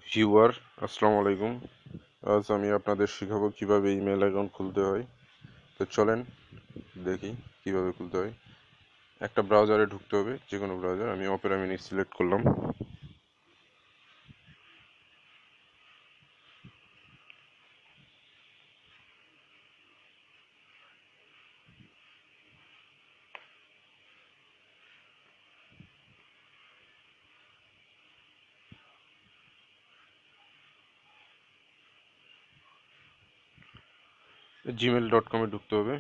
Viewer, আসসালামু আলাইকুম। আজ আমি আপনাদের শেখাবো কিভাবে ইমেল অ্যাকাউন্ট খুলতে হয়। তো চলেন দেখি কিভাবে খুলতে হয়। একটা ব্রাউজারে ঢুকতে হবে, যে কোনো ব্রাউজার। আমি অপেরা মিনি সিলেক্ট করলাম। gmail.com-এ ঢুকতে হবে।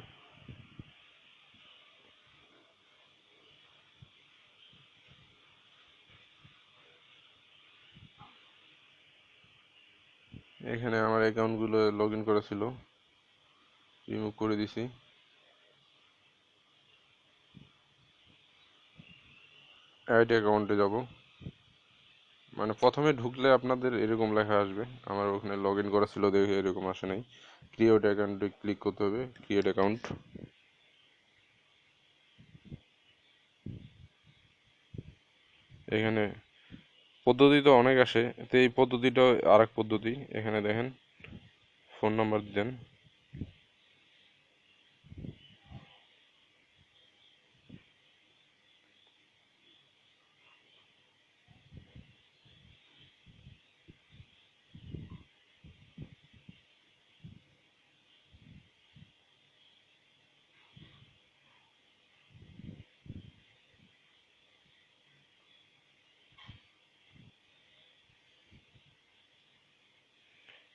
এখানে আমার অ্যাকাউন্টগুলো লগ ইন করা ছিল, রিমুভ করে দিছি। অ্যাড অ্যাকাউন্টে যাব। মানে প্রথমে ঢুকলে আপনাদের এরকম লেখা আসবে। আমার ওখানে লগ ইন করা ছিল দেখে এরকম আসে নাই। ক্রিয়েট অ্যাকাউন্টে ক্লিক করতে হবে, ক্রিয়েট অ্যাকাউন্ট। এখানে পদ্ধতি তো অনেক আসে, তো এই পদ্ধতিটা আরেক পদ্ধতি। এখানে দেখেন, ফোন নাম্বার দেন।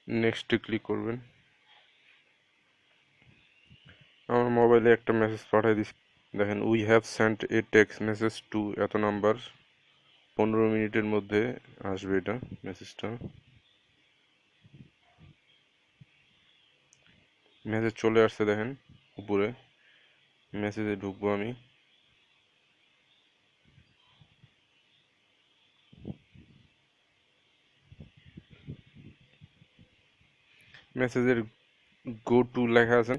নেক্সটে ক্লিক করবেন। আমার মোবাইলে একটা মেসেজ পাঠিয়ে দিচ্ছি, দেখেন, we have sent a text message to এত নাম্বার। 15 মিনিটের মধ্যে আসবে এটা, মেসেজটা। মেসেজ চলে আসছে দেখেন উপরে। মেসেজে ঢুকবো আমি। মেসেজের গো টু লেখা আছে,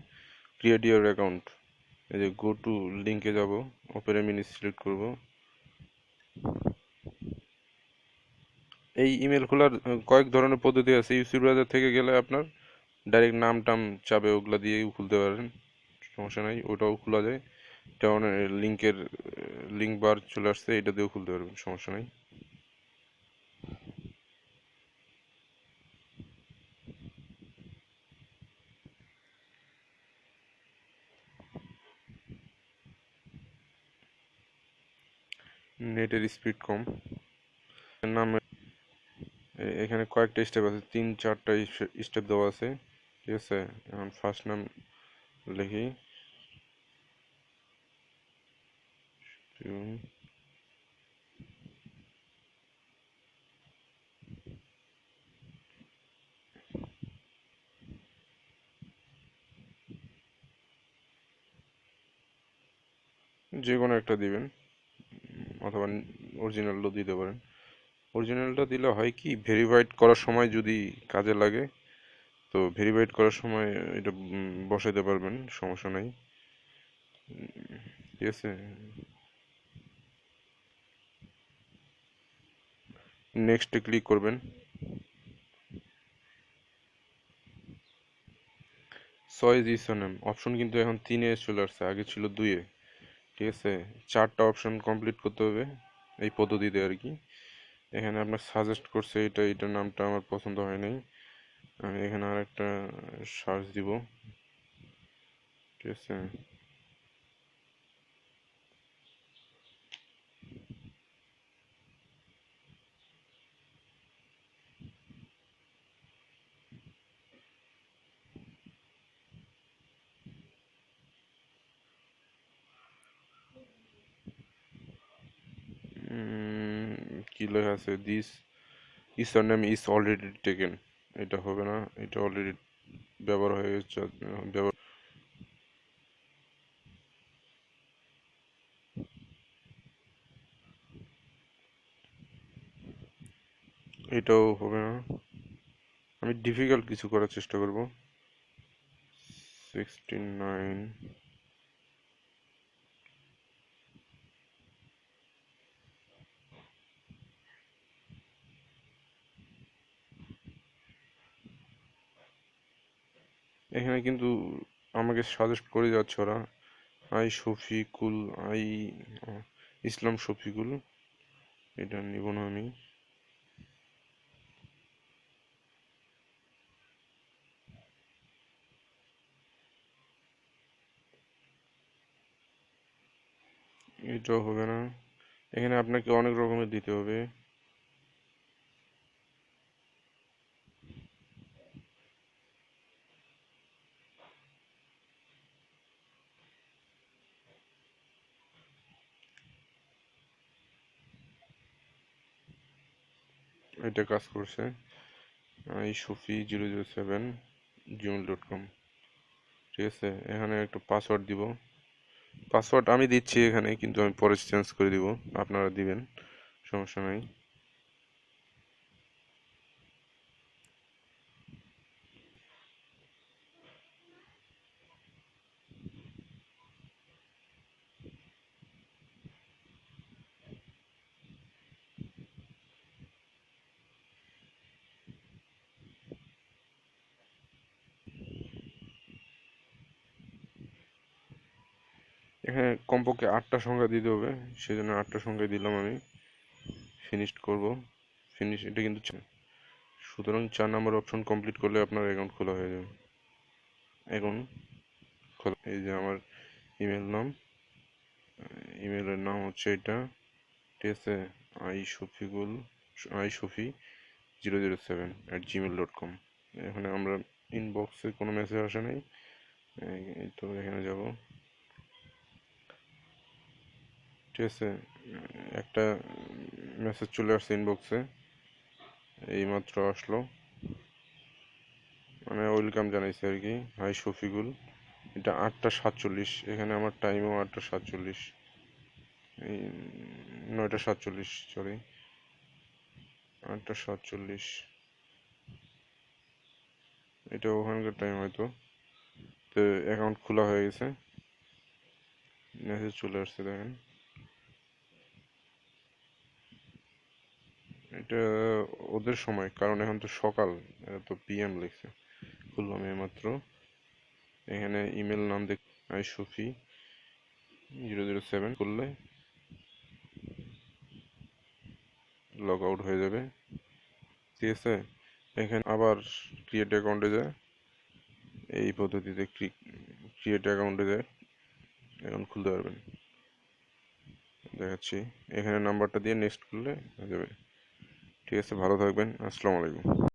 ক্রিয়েট ইউর অ্যাকাউন্ট। এই যে গো টু লিঙ্কে যাব, অপেরা মিনি সিলেক্ট করব। এই ইমেল খোলার কয়েক ধরনের পদ্ধতি আছে। ইউসি ব্রাউজার থেকে গেলে আপনার ডাইরেক্ট নাম টাম চাবে, ওগুলা দিয়েও খুলতে পারেন, সমস্যা নাই, ওটাও খোলা যায়। এটা লিঙ্কের লিঙ্ক বার চলে আসছে, এটা দিয়েও খুলতে পারবেন, সমস্যা নাই। নেটের স্পিড কম। নাম এখানে কয়েকটা স্টেপ আছে, 3-4টা স্টেপ দেওয়া আছে, ঠিক আছে। এখন ফার্স্ট নাম লিখি, যে কোনো একটা দিবেন, অথবা অরিজিনালও দিতে পারেন। অরিজিনালটা দিলে হয় কি, ভেরিফাইড করার সময় যদি কাজে লাগে, তো ভেরিফাইড করার সময় এটা বসাইতে পারবেন, সমস্যা নাই, ঠিক আছে। নেক্সটে ক্লিক করবেন। চয়েস ইউজারনেম অপশন কিন্তু এখন 3-এ চলে আসছে, আগে ছিল 2-এ, ঠিক আছে। 4টা অপশন কমপ্লিট করতে হবে এই পদ্ধতিতে আর কি। এখানে আপনার সাজেস্ট করছে এটা, এটার নামটা আমার পছন্দ হয় নাই। আমি এখানে আর একটা সার্চ দিব, ঠিক আছে। কি লেখা আছে, this user name is already taken. এটা হবে না, এটা অলরেডি ব্যবহার হয়ে গেছে, ব্যবহার, এটাও হবে না। আমি ডিফিকাল্ট কিছু করার চেষ্টা করব। 69, এখানে কিন্তু আমাকে সাজেস্ট করে যাচ্ছে ওরা, আই শফিকুল, আই ইসলাম শফিকুল, এটা নিব না আমি। এটাও হবে না। এখানে আপনাকে অনেক রকমের দিতে হবে। এটা কাজ করছে। I Shafi 007 gmail.com। ঠিক আছে, এখানে একটা পাসওয়ার্ড দিব। পাসওয়ার্ড আমি দিচ্ছি এখানে, কিন্তু আমি পরে চেঞ্জ করে দিব, আপনারা দিবেন, সমস্যা নাই। এখানে কমপক্ষে 8টা সংখ্যা দিতে হবে, সেজন্য 8টা সংখ্যা দিলাম আমি। ফিনিশড করব। ফিনিশ, এটা কিন্তু সুতরাং 4 নম্বর অপশন কমপ্লিট করলে আপনার অ্যাকাউন্ট খোলা হয়ে যাবে। অ্যাকাউন্ট খোলা, এই যে আমার ইমেল নাম, ইমেলের নাম হচ্ছে এটা। ঠিক আছে, I Shafiqul, I Shafi 007@gmail.com। এখানে আমরা ইনবক্সে কোনো মেসেজ আসে নাই, এই তো এখানে যাব। ঠিক আছে, একটা মেসেজ চলে আসছে ইনবক্সে, এইমাত্র আসলো, মানে ওয়েলকাম জানাইছে আর কি। হাই শফিকুল, এটা 8টা 47, এখানে আমার টাইমও 8টা 47, এই 9টা 47, সরি, 8টা 47। এটা ওখানকার টাইম হয়তো। তো অ্যাকাউন্ট খোলা হয়ে গেছে, মেসেজ চলে আসছে দেখেন। এটা ওদের সময়, কারণ এখন তো সকাল, এটা তো পিএম লিখছে। খুললাম এইমাত্র, এখানে ইমেল নাম দেখ, আই শফি 007 করলে লগ আউট হয়ে যাবে। ঠিক আছে, এখানে আবার ক্রিয়েট অ্যাকাউন্টে যায়, এই পদ্ধতিতে ক্রিয়েট অ্যাকাউন্টে যায় অ্যাকাউন্ট খুলতে পারবেন। দেখাচ্ছি, এখানে নাম্বারটা দিয়ে নেক্সট করলে হয়ে যাবে। ঠিক আছে, ভালো থাকবেন, আসসালামু আলাইকুম।